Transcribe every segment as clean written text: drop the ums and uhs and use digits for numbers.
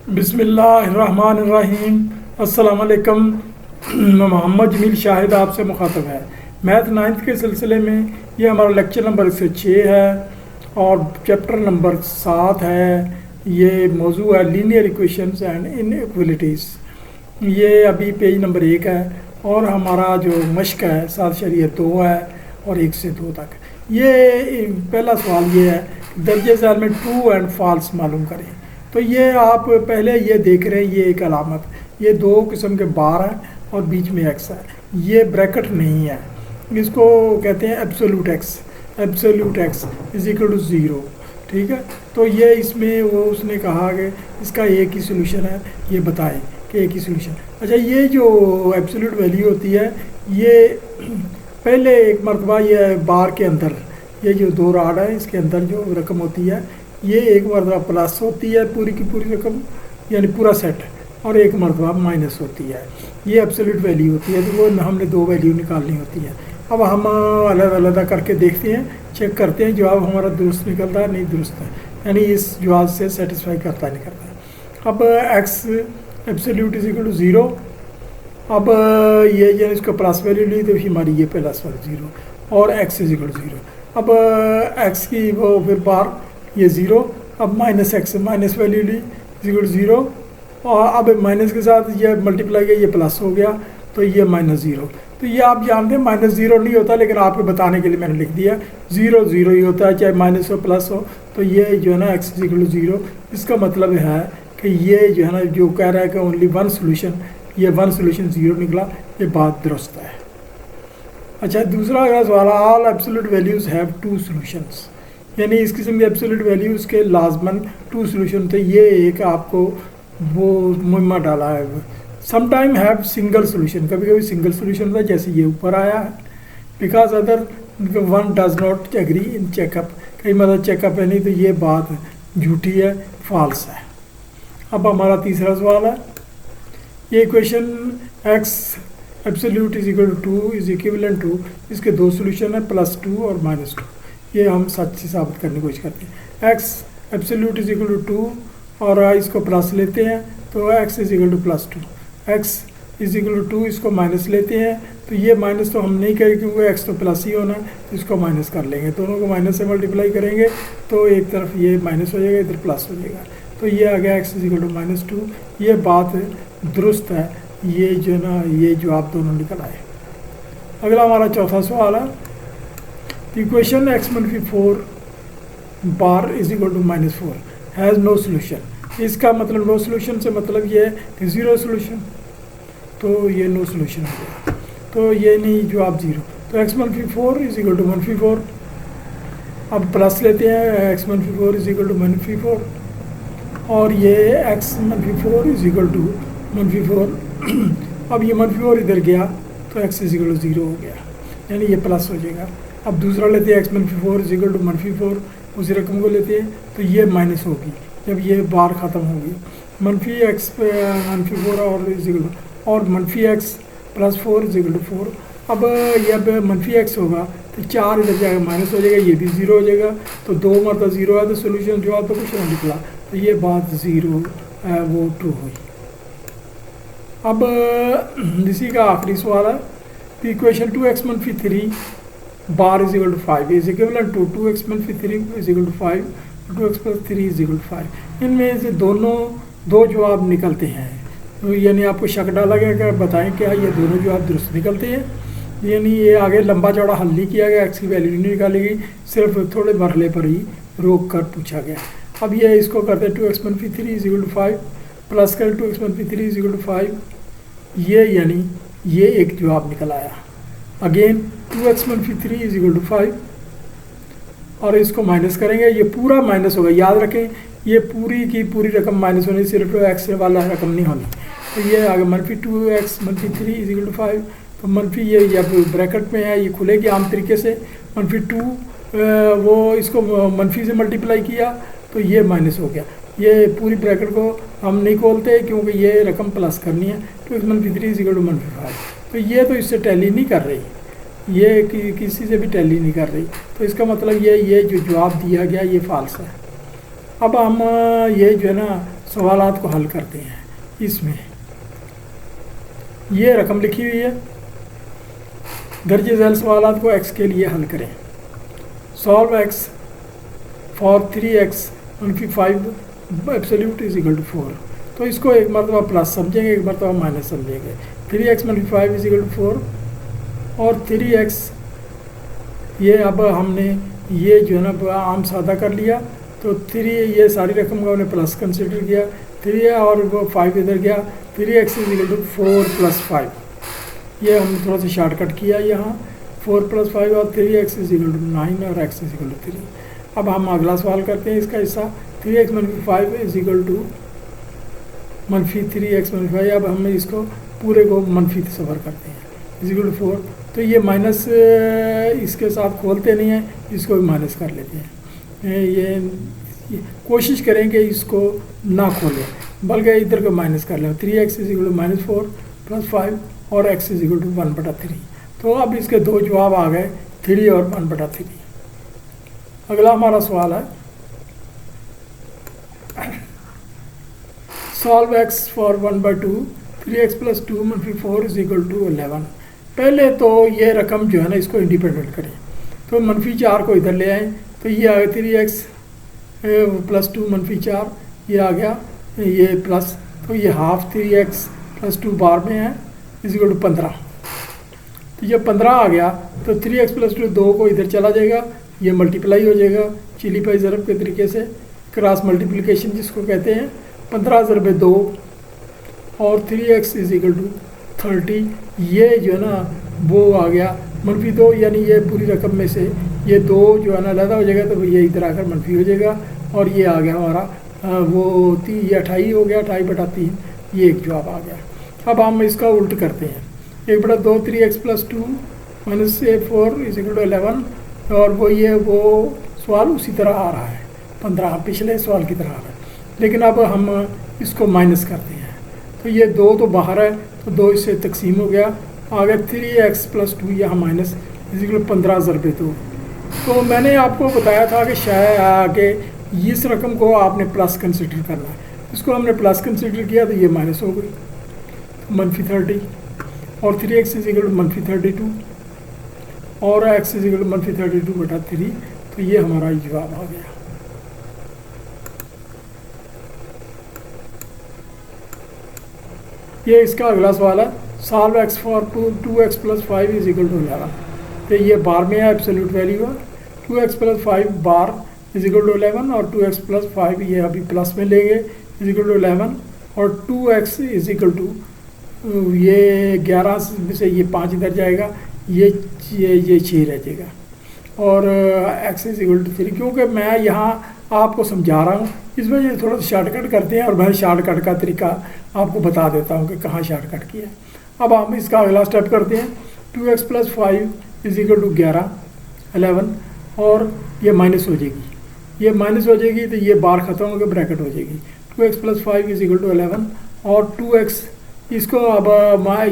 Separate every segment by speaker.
Speaker 1: बिस्मिल्लाहिर्रहमानिर्रहीम। अस्सलाम वालेकुम। मोहम्मद जमील शाहिद आपसे मुखातब है। मैथ नाइन्थ के सिलसिले में ये हमारा लेक्चर नंबर 106 है और चैप्टर नंबर 7 है। ये मौजू है लीनियर इक्वेशंस एंड इनइक्वालिटीज़। ये अभी पेज नंबर 1 है और हमारा जो मश्क है 7.2 है और 1 से 2 तक। ये पहला सवाल ये है, दर्जे ज़ैल में ट्रू एंड फॉल्स मालूम करें। तो ये आप पहले ये देख रहे हैं, ये एक अलामत, ये दो किस्म के बार हैं और बीच में एक्स है। ये ब्रैकेट नहीं है, इसको कहते हैं absolute x. Absolute x is equal to 0। ठीक है, तो ये इसमें वो उसने कहा कि इसका एक ही सोल्यूशन है, ये बताएं कि एक ही सोल्यूशन। अच्छा, ये जो एब्सोल्यूट वैल्यू होती है ये पहले एक मरतबा ये बार के अंदर, ये जो दो राड है इसके अंदर जो रकम होती है ये एक मरतबा प्लस होती है पूरी की पूरी रकम, यानी पूरा सेट, और एक मरतबा माइनस होती है। ये एब्सोल्यूट वैल्यू होती है, तो वो हमने दो वैल्यू निकालनी होती है। अब हम अलग अलग करके देखते हैं, चेक करते हैं जवाब हमारा दुरुस्त निकलता है नहीं दुरुस्त है, यानी इस जवाब से सेटिस्फाई करता है नहीं करता है। अब x absolute is equal to 0। अब ये यानी इसको प्लस वैल्यू ली तो हमारी ये प्लस वाली 0 और एक्स इज इक्वल टू 0। अब एक्स की वो फिर बार ये 0। अब माइनस एक्स माइनस वैल्यू ली इक्वल 0 और अब माइनस के साथ ये मल्टीप्लाई किया, ये प्लस हो गया तो ये -0। तो ये आप जानते हैं -0 नहीं होता, लेकिन आपको बताने के लिए मैंने लिख दिया 0 0 ही होता है, चाहे माइनस हो प्लस हो। तो ये जो है ना एक्स इक्वल 0, इसका मतलब है कि ये जो है ना जो कह रहा है कि ओनली वन सोल्यूशन, ये वन सोल्यूशन 0 निकला, ये बात दुरुस्त है। अच्छा, दूसरा अगला सवाल, all absolute values have two solutions, यानी इस किस्म के एब्सोल्यूट वैल्यूज़ के लाजमन टू सोल्यूशन थे। ये एक आपको वो मुहिमा डाला है। समटाइम हैव सिंगल सोल्यूशन, कभी कभी सिंगल सोल्यूशन होता है जैसे ये ऊपर आया है। Because other one does not agree in checkup, कई मतलब चेकअप है नहीं, तो ये बात झूठी है, फॉल्स है। अब हमारा तीसरा सवाल है, ये equation x absolute is equal to 2 is equivalent to, इसके दो सोल्यूशन है +2 और -2। ये हम सच से साबित करने की कोशिश करते हैं। X absolute is equal to 2 और इसको प्लस लेते हैं तो x is equal to +2। X is equal to 2, इसको माइनस लेते हैं तो ये माइनस तो हम नहीं करें क्योंकि एक्स तो प्लस ही होना है, तो इसको माइनस कर लेंगे। दोनों को माइनस से मल्टीप्लाई करेंगे तो एक तरफ ये माइनस हो जाएगा, इधर प्लस हो जाएगा, तो ये आ गया एक्स इज इक्वल टू -2। ये बात दुरुस्त है, ये जो ना ये जवाब दोनों निकल आए। अगला हमारा चौथा सवाल है, equation x-4 bar is equal to -4 has no solution. इसका मतलब नो सोल्यूशन से मतलब ये है कि 0 सोल्यूशन, तो ये नो सोल्यूशन हो गया, तो ये नहीं जवाब 0। तो x-4 इज इक्वल टू -4। अब प्लस लेते हैं, x-4 इज इक्वल टू -4 और ये x-4 इज इक्वल टू -4। अब ये -4 इधर गया तो x इज इक्वल टू 0 हो गया, यानी ये प्लस हो जाएगा। अब दूसरा लेते हैं, x-4 इज इक्वल टू -4, उसी रकम को लेते हैं तो ये माइनस होगी जब ये बार ख़त्म होगी, -4 और इज इक्वल और -x + 4 इज इक्वल टू 4। अब ये अब -x होगा तो 4 इधर जाएगा माइनस हो जाएगा, ये भी 0 हो जाएगा, तो 2 मरतबा 0 है तो सोल्यूशन जवाब तो कुछ नहीं निकला, तो ये बात 0 वो ट्रू हुई। अब इसी का आखिरी सवाल है, तो equation 2x-3 bar is equal to 5 is equivalent to 2x-3 is equal to 5, 2x+3 is equal to 5। इनमें से दोनों दो जवाब निकलते हैं, तो यानी आपको शक डाला गया कि बताएं क्या ये दोनों जवाब दुरुस्त निकलते हैं। यानी ये आगे लंबा चौड़ा हल नहीं किया गया, एक्स की वैल्यू नहीं निकाली गई, सिर्फ थोड़े मरले पर ही रोक कर पूछा गया। अब ये इसको करते हैं 2x-3 is equal to 5 plus कर 2x-3 इज इक्वल टू 5, ये यानी ये एक जवाब निकल आया। Again 2x-3 is equal to 5 और इसको माइनस करेंगे, ये पूरा माइनस होगा, याद रखें ये पूरी की पूरी रकम माइनस होनी, सिर्फ एक्स वाला रकम नहीं होनी। तो ये आगे -2x-3 इज इक्वल टू 5, तो मनफी ये जब ब्रैकेट में है ये खुलेगी आम तरीके से, -2 वो इसको मनफी से मल्टीप्लाई किया तो ये माइनस हो गया। ये पूरी ब्रैकेट को हम नहीं खोलते क्योंकि ये रकम प्लस करनी है, तो -3 इज इक्वल टू -5, तो ये तो इससे टैली नहीं कर रही, ये किसी से भी टैली नहीं कर रही, तो इसका मतलब ये जो जवाब दिया गया ये फाल्स है। अब हम ये जो है ना सवालात को हल करते हैं। इसमें ये रकम लिखी हुई है, दर्जे झैल सवालात को x के लिए हल करें। Solve x for 3x -5 absolute is equal to 4। तो इसको एक मरतबा प्लस समझेंगे, एक मरतबा माइनस समझेंगे। 3x -5 इज इक्वल टू 4 और 3x ये अब हमने ये जो है ना आम सादा कर लिया। तो 3 ये सारी रकम को हमने प्लस कंसिडर किया, 3 और वो 5 इधर गया। 3x इज इक्वल टू 4 + 5, ये हमने थोड़ा सा शॉर्टकट किया यहाँ। 4 + 5 और 3x इज इक्वल टू 9 और x इज इक्वल टू 3। अब हम अगला सवाल करते हैं इसका हिस्सा। 3x - 5 is equal to -3x - 5। अब हम इसको पूरे को मनफी सफ़र करते हैं, इज इक्वल टू 4। तो ये माइनस इसके साथ खोलते नहीं हैं, इसको भी माइनस कर लेते हैं। ये कोशिश करें कि इसको ना खोलें, बल्कि इधर को माइनस कर लें। 3x इज इक्वल टू -4 + 5 और x इज इक्वल टू 1/3। तो अब इसके दो जवाब आ गए, 3 और 1/3। अगला हमारा सवाल है solve x for 1/2 3x + 2 - 4 is equal to 11। पहले तो ये रकम जो है ना इसको इंडिपेंडेंट करें। तो -4 को इधर ले आएँ, तो ये आ गया 3x + 2 - 4, ये आ गया ये प्लस। तो ये हाफ 3x + 2 बार में है इज इक्वल टू 15। तो जब 15 आ गया तो 3x + 2 2 को इधर चला जाएगा, ये मल्टीप्लाई हो जाएगा चिली पाई ज़रब के तरीके से, क्रॉस मल्टीप्लिकेशन जिसको कहते हैं। 15 ज़रब 2 और 3x इज इक्वल टू 30। ये जो है ना वो आ गया -2, यानी ये पूरी रकम में से ये 2 जो है ना अलहदा हो जाएगा, तो ये इधर आकर मनफी हो जाएगा। और ये आ गया हमारा वो 3, ये 28 हो गया, 28/3, ये एक जवाब आ गया। अब हम इसका उल्ट करते हैं। 1/2 3x + 2 - 4 इज इक्वल टू 11। और वो ये वो सवाल उसी तरह आ रहा है, 15 पिछले सवाल की तरह आ रहा है, लेकिन अब हम इसको माइनस करते हैं। तो ये 2 तो बाहर है, तो 2 इससे तकसीम हो गया, आ गया 3x + 2 यहाँ माइनस इज इक्वल टू 15 ज़रब 2। तो मैंने आपको बताया था कि शायद आगे इस रकम को आपने प्लस कंसिडर करना है। इसको हमने प्लस कंसिडर किया तो ये माइनस हो गई, -30 और 3x इज इक्वल टू -32 और x इज इक्वल टू -32/3। तो ये हमारा जवाब आ गया। ये इसका अगला सवाल है solve x for 2x + 5 is equal to 11। तो ये बार में है, एब्सोल्यूट वैल्यू है। 2x + 5 bar is equal to 11 और 2x + 5 ये अभी प्लस में लेंगे इज इक्वल टू 11 और 2x इज इक्वल टू ये 11 में से ये 5 इधर जाएगा, ये 6 रह जाएगा और x इज इक्वल टू 3। क्योंकि मैं यहाँ आपको समझा रहा हूँ, इस वजह से थोड़ा सा शॉर्टकट करते हैं और मैं शॉर्टकट का तरीका आपको बता देता हूँ कि कहाँ शॉर्टकट किया। अब हम इसका अगला स्टेप करते हैं। 2x + 5 इज इक्वल टू 11 और ये माइनस हो जाएगी, ये माइनस हो जाएगी तो ये बार ख़त्म होकर ब्रैकेट हो जाएगी। 2x + 5 इज इक्वल टू 11 और 2x इसको अब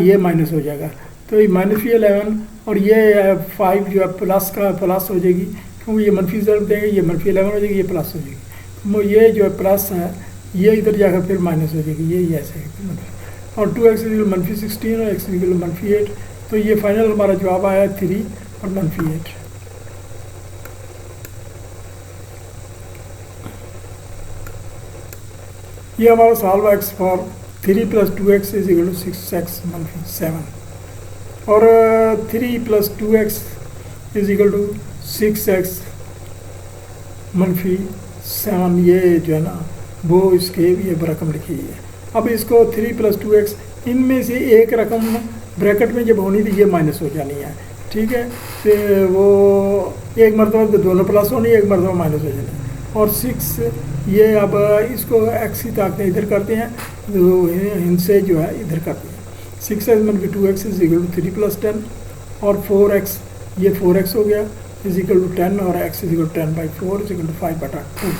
Speaker 1: ये माइनस हो जाएगा, तो ये -11 और ये 5 जो है प्लस का प्लस हो जाएगी, क्योंकि ये मनफी ज़रब देंगे, ये -11 हो जाएगी, ये प्लस हो जाएगी। तो ये जो है प्लस है ये इधर जाकर फिर माइनस हो जाएगी, ये ऐसे है। और 2x इज इक्वल टू -16 और x इज इक्वल टू -8। तो ये फाइनल हमारा जवाब आया 3 और -8। ये हमारा solve x for 3 + 2x is equal to 6x - 7 और 3 + 2x is equal to 6x - 7। ये जो है ना वो इसके ये रकम लिखी है। अब इसको 3 + 2x इनमें से एक रकम ब्रैकेट में जब होनी थी ये माइनस हो जानी है, ठीक है। तो वो एक मरतबा दोनों प्लस होनी, एक मरतबा माइनस हो जानी है। और 6 ये अब इसको x की ताकतें इधर करते हैं, तो इनसे जो है इधर करते हैं। 6x - 2x is equal to 3 + 10 और 4x ये 4x हो गया इज इक्वल टू 10 और x is equal to 10/4 is equal to 5/2।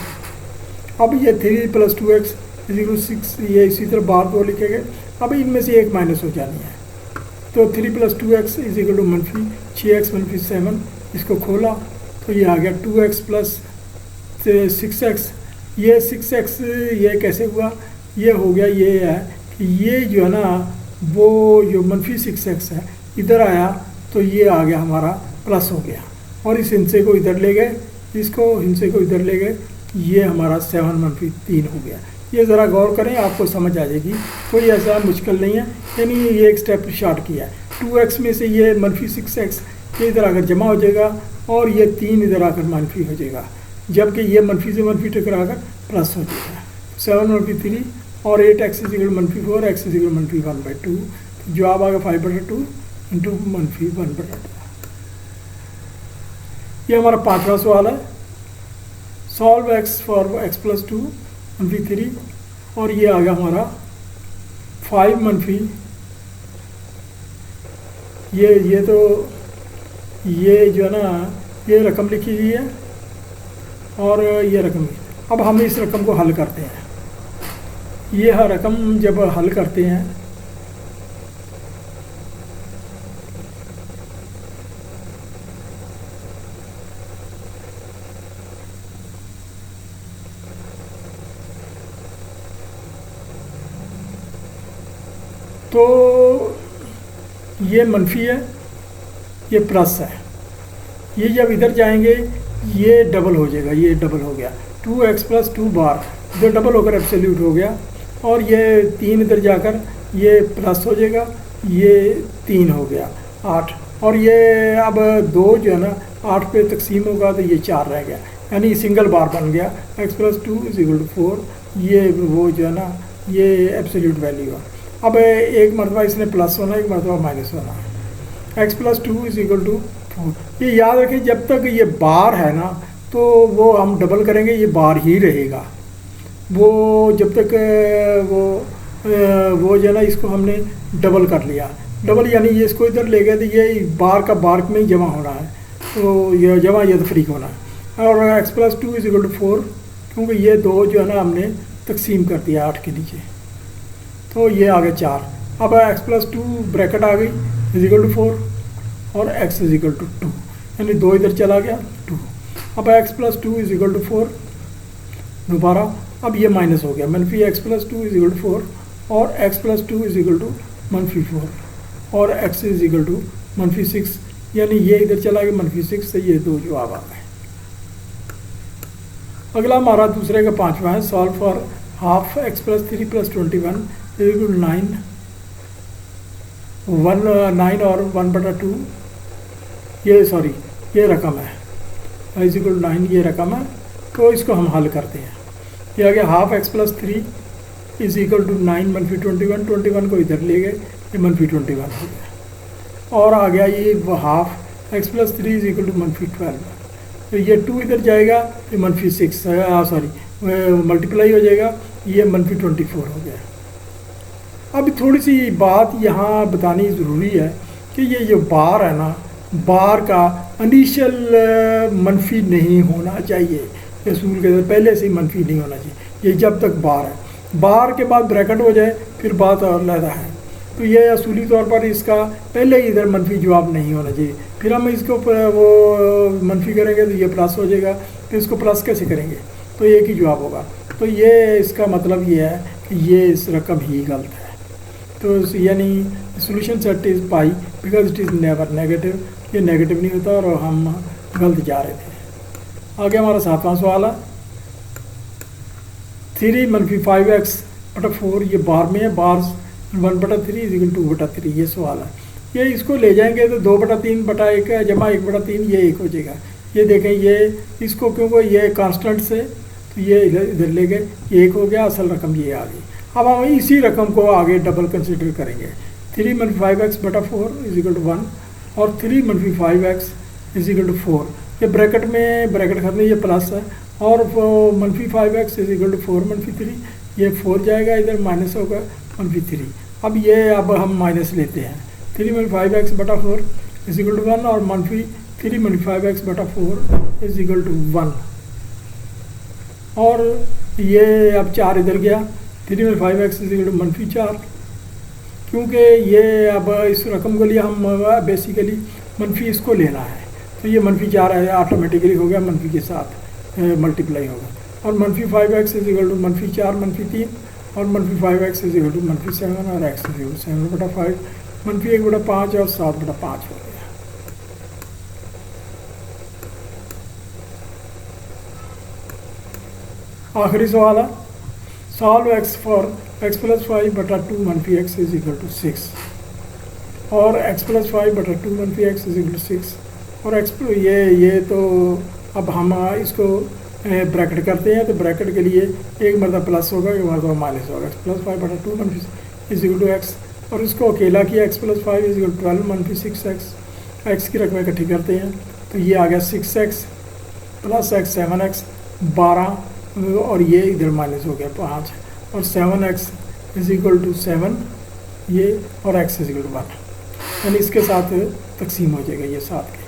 Speaker 1: अब ये 3 + 2x इज इक्वल टू 6 ये इसी तरह बार 2 लिखेंगे। अब इनमें से एक माइनस हो जानी है, तो 3 + 2x is equal to -6x - 7। इसको खोला तो ये आ गया 2x + 6x। ये 6x ये कैसे हुआ, ये हो गया, ये है कि ये जो है ना वो जो मनफी 6x है इधर आया तो ये आ गया हमारा प्लस हो गया, और इस हिंसे को इधर ले गए, इसको हिंसे को इधर ले गए, ये हमारा 7 मनफी 3 हो गया। ये ज़रा गौर करें, आपको समझ आ जाएगी, कोई ऐसा मुश्किल नहीं है। यानी ये एक स्टेप शॉर्ट किया है। 2x में से ये मनफी 6x ये इधर आकर जमा हो जाएगा और ये 3 इधर आकर मनफी हो जाएगा, जबकि ये मनफी से मनफी टकरा कर प्लस हो जाएगा। 7 मनफी 3 और 8x इज इक्वल मनफी 4, x इज इक्वल मनफी 1/2। तो जवाब आ गया 5/2 इंटू मनफी 1/2। ये हमारा 5वां सवाल है। सॉल्व x फॉर x + 2 मनफी 3, और ये आ गया हमारा 5 मनफी, ये तो ये जो है ना ये रकम लिखी हुई है और ये रकम। अब हम इस रकम को हल करते हैं। ये रकम जब हल करते हैं तो ये मनफी है, ये प्लस है, ये जब इधर जाएंगे ये डबल हो जाएगा, ये डबल हो गया 2x + 2 बार, जो डबल होकर एब्सोल्यूट हो गया, और ये 3 इधर जाकर ये प्लस हो जाएगा, ये 3 हो गया 8, और ये अब 2 जो है ना 8 पे तकसीम होगा तो ये 4 रह गया, यानी सिंगल बार बन गया। x + 2 = 4, ये वो जो है ना ये एब्सोल्यूट वैल्यू है। अब एक मरतबा इसने प्लस होना, एक मरतबा माइनस होना। x + 2 = 4। ये याद रखें, जब तक ये बार है ना तो वो हम डबल करेंगे, ये बार ही रहेगा। वो जब तक वो जो है ना इसको हमने डबल कर लिया, डबल यानी ये इसको इधर ले गए तो ये बार का बार में ही जमा होना है, तो ये जमा ये तफरीक होना है। और x + 2 = 4, क्योंकि ये 2 जो है ना हमने तकसीम कर दिया 8 के नीचे, तो ये आ गया 4। अब x + 2 ब्रैकेट आ गई = 4 और x = 2, यानी 2 इधर चला गया 2। अब x + 2 = 4 दोबारा, अब ये माइनस हो गया, मनफी x + 2 = 4 और x + 2 = मनफी 4 और x = मनफी 6, यानी ये इधर चला गया मनफी 6 से ये 2 जवाब आ गए। अगला हमारा दूसरे का 5वां है। सॉल्व फॉर हाफ x + 3 + 21 = 9 और 1/2, ये सॉरी ये रकम है, = 9 ये रकम है। तो इसको हम हल करते हैं। ये आ गया हाफ x + 3 = 9 मनफी 21, 21 को इधर ले गए, ये मनफी 21 हो गया, और आ गया ये हाफ x + 3 = मनफी 12। तो ये 2 इधर जाएगा, ये मनफी 6 सॉरी मल्टीप्लाई हो जाएगा, ये मनफी 24 हो गया। अब थोड़ी सी बात यहाँ बतानी ज़रूरी है कि ये जो बार है ना, बार का इनिशियल मनफी नहीं होना चाहिए, असूल के पहले से ही मनफी नहीं होना चाहिए, ये जब तक बार है। बार के बाद ब्रैकेट हो जाए फिर बात और अलग है। तो ये असूली तौर पर इसका पहले ही इधर मनफी जवाब नहीं होना चाहिए, फिर हम इसको वो मनफी करेंगे तो ये प्लस हो जाएगा, तो इसको प्लस कैसे करेंगे, तो एक ही जवाब होगा। तो ये इसका मतलब ये है कि ये इस रकम ही गलत है। तो यानी solution set is pi because it is never negative, ये नेगेटिव नहीं होता और हम गलत जा रहे थे। आगे हमारा 7वां सवाल है। 3 मनफी 5x/4, ये बार में है, बार 1/3 = 2/3 ये सवाल है। ये इसको ले जाएंगे तो 2/3/1 जमा 1/3 ये 1 हो जाएगा। ये देखें, ये इसको क्योंकि ये कांस्टेंट से तो ये इधर ले गए, ये 1 हो गया, असल रकम ये आ गई। अब हम इसी रकम को आगे डबल कंसिडर करेंगे। 3 मनफी 5x/4 = 1 और 3 मनफी 5x = 4। ये ब्रैकेट में ब्रैकेट खत्म, ये प्लस है, और मनफी 5x = 4 मनफी 3, ये 4 जाएगा, इधर माइनस होगा मनफी 3। अब ये अब हम माइनस लेते हैं, 3 मनफी 5x/4 = 1 और मनफी 3 मनफी 5x/4 = 1, और ये अब 4 इधर गया, 3 मनफी 5x = मनफी 4, क्योंकि ये अब इस रकम के लिए हम बेसिकली मनफी इसको लेना है, तो ये मनफी 4 है, ऑटोमेटिकली हो गया मनफी के साथ मल्टीप्लाई होगा, और मनफी 5x = मनफी 4 मनफी 3 और -5x इज इक्वल टू -7 और x इज इक्वल टू 7/5, -1/5 और 7/5 हो गया। आखिरी सवाल है, solve x for x + 5/2 -x is equal to 6 और x + 5/2 -x is equal to 6 और x ये तो अब हम इसको ब्रैकेट करते हैं, तो ब्रैकेट के लिए एक मरतबा प्लस होगा, एक मरतबा माइनस होगा। x + 5/2 is equal to x और इसको अकेला किया x + 5 is equal to 12 - 6x, x की रकमें इकट्ठी करते हैं तो ये आ गया 6x + x 7x 12 और ये इधर माइनस हो गया 5 और 7x इज इक्वल टू 7 ये और x इज इक्वल टू 1, यानी इसके साथ तकसीम हो जाएगा ये 7 के।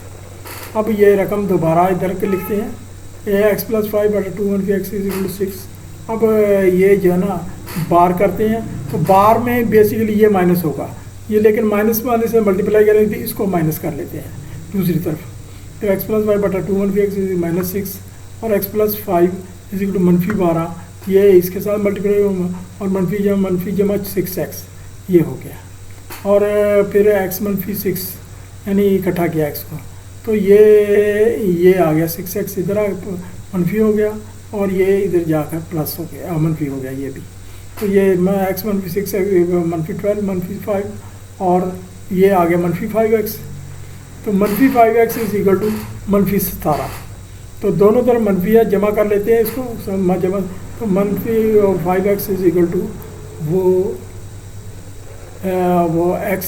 Speaker 1: अब ये रकम दोबारा इधर के लिखते हैं, x + 5/2 x is equal to 6। अब ये जो है ना बार करते हैं, तो बार में बेसिकली ये माइनस होगा ये, लेकिन माइनस से मल्टीप्लाई करें तो इसको माइनस कर लेते हैं दूसरी तरफ। तो x + 5/2 x इज -6 और x + 5 इज इक्वल टू -12, ये इसके साथ मल्टीप्लाई और मनफी जमा 6x ये हो गया और फिर x -6 यानी इकट्ठा किया x को, तो ये आ गया 6x इधर मनफी हो गया और ये इधर जाकर प्लस हो गया मनफी हो गया ये भी। तो ये x -6 -12 -5 और ये आ गया -5x, तो -5x इज इक्वल टू -17। तो दोनों तरफ मनफी है, जमा कर लेते हैं इसको जमा, तो -5x इज इक्वल टू वो x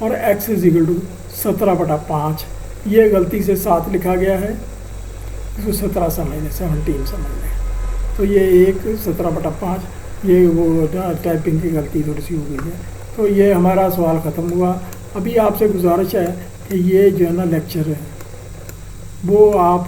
Speaker 1: और x इज इक्वल टू 17/5। ये गलती से 7 लिखा गया है, इसको 17 समझ लें, 17 समझ लें। तो ये एक 17/5 ये वो टाइपिंग की गलती थोड़ी सी हो गई है। तो ये हमारा सवाल ख़त्म हुआ। अभी आपसे गुजारिश है कि ये जो है ना लेक्चर है वो आप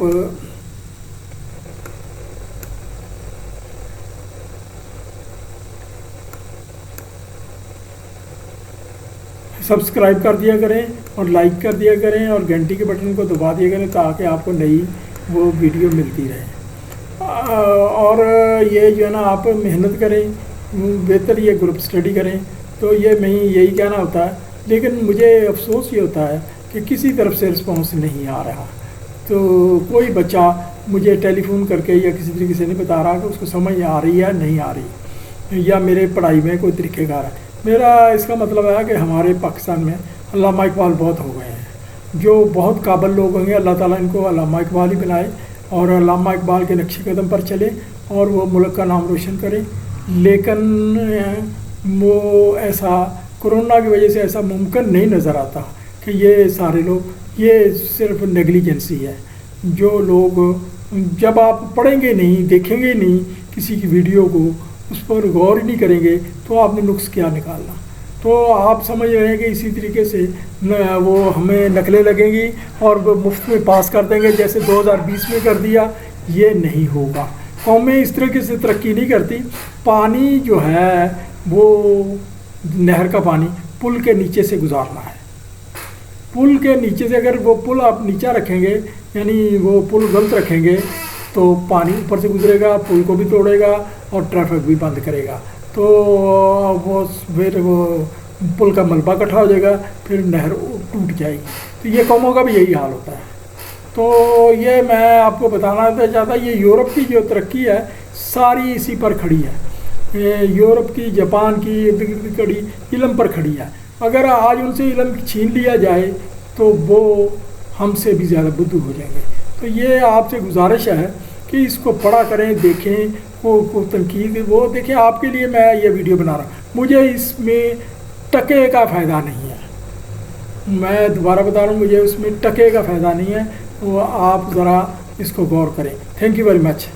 Speaker 1: सब्सक्राइब कर दिया करें और लाइक कर दिया करें और घंटी के बटन को दबा दिया करें ताकि आपको नई वो वीडियो मिलती रहे। और ये जो है ना आप मेहनत करें, बेहतर ये ग्रुप स्टडी करें। तो ये मैं यही कहना होता है, लेकिन मुझे अफसोस ये होता है कि किसी तरफ से रिस्पांस नहीं आ रहा। तो कोई बच्चा मुझे टेलीफोन करके या किसी तरीके से नहीं बता रहा कि उसको समझ आ रही है नहीं आ रही, या मेरे पढ़ाई में कोई तरीक़ेकार है। मेरा इसका मतलब है कि हमारे पाकिस्तान में अल्लामा इकबाल बहुत हो गए हैं, जो बहुत काबिल लोग होंगे, अल्लाह ताला इनको अल्लामा इकबाल ही बनाए और अल्लामा इकबाल के नक्शे कदम पर चले और वो मुल्क का नाम रोशन करें। लेकिन वो ऐसा कोरोना की वजह से ऐसा मुमकिन नहीं नज़र आता कि ये सारे लोग, ये सिर्फ नेग्लिजेंसी है। जो लोग जब आप पढ़ेंगे नहीं, देखेंगे नहीं किसी की वीडियो को, उस पर गौर ही नहीं करेंगे, तो आपने नुक्स क्या निकालना। तो आप समझ रहे हैं कि इसी तरीके से वो हमें नकलें लगेंगी और वो मुफ्त में पास कर देंगे जैसे 2020 में कर दिया। ये नहीं होगा। कौमें इस तरीके से तरक्की नहीं करती। पानी जो है वो नहर का पानी पुल के नीचे से गुजारना है। पुल के नीचे से अगर वो पुल आप नीचा रखेंगे, यानी वो पुल गलत रखेंगे, तो पानी ऊपर से गुजरेगा, पुल को भी तोड़ेगा और ट्रैफिक भी बंद करेगा। तो वो फिर वो पुल का मलबा इकट्ठा हो जाएगा, फिर नहर टूट जाएगी। तो ये कौमों का भी यही हाल होता है। तो ये मैं आपको बताना चाहता, ये यूरोप की जो तरक्की है सारी इसी पर खड़ी है। यूरोप की, जापान की कड़ी इल्म पर खड़ी है। अगर आज उनसे इल्म छीन लिया जाए तो वो हमसे भी ज़्यादा बुद्धू हो जाएंगे। तो ये आपसे गुजारिश है कि इसको पढ़ा करें, देखें, को तनकीद वो देखें। आपके लिए मैं ये वीडियो बना रहा हूँ, मुझे इसमें टके का फ़ायदा नहीं है। मैं दोबारा बता रहा हूँ, मुझे उसमें टके का फ़ायदा नहीं है। तो आप ज़रा इसको गौर करें। Thank you very much.